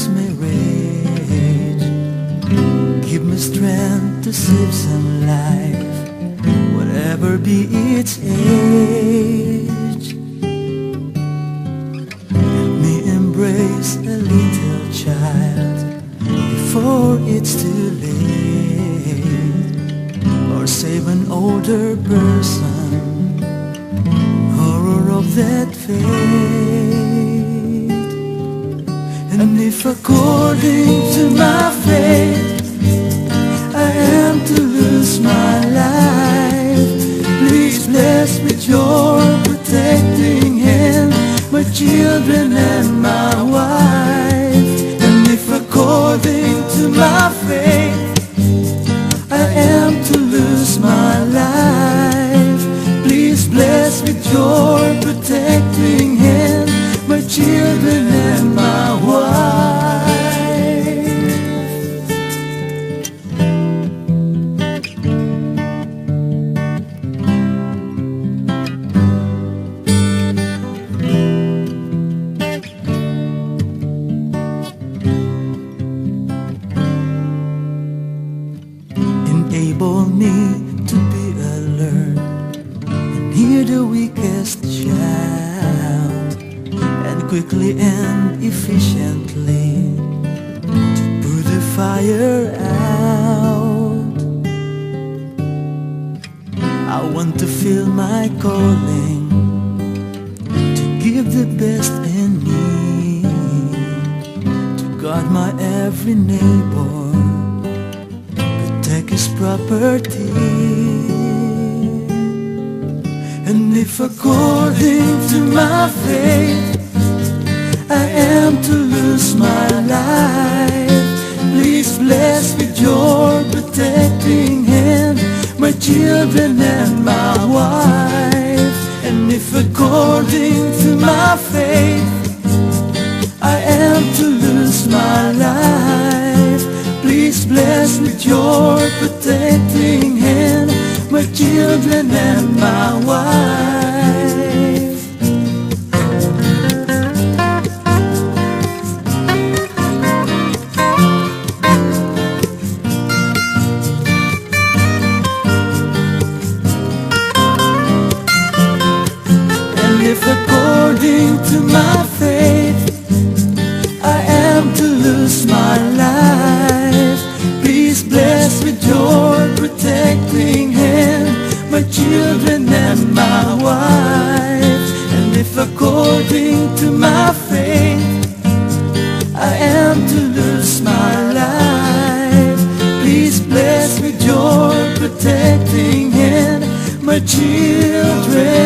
storms may rage, give me strength to save some life, whatever be its age. Let me embrace a little child before it's too late, or save an older person, horror of that fate. And if according to my fate I am to lose my life, please bless with your protecting hand my children and my wife. And if according to my fate I am to lose my life, please bless with your protecting hand my children and my wife. Enable me to be alert and hear the weakest shout, and quickly and efficiently to put the fire out. I want to feel my calling, to give the best in me, to guard my every neighbor, protect his property. And if according to my fate I am to lose my life, please bless with your protecting hand my children and my wife. And if according to my fate I am to lose my life, please bless with your protecting hand my children and my wife. And if according to my fate I am to lose my life, please bless with your protecting hand my children and my wife. And if according to my fate I am to lose my life, please bless with your protecting hand my children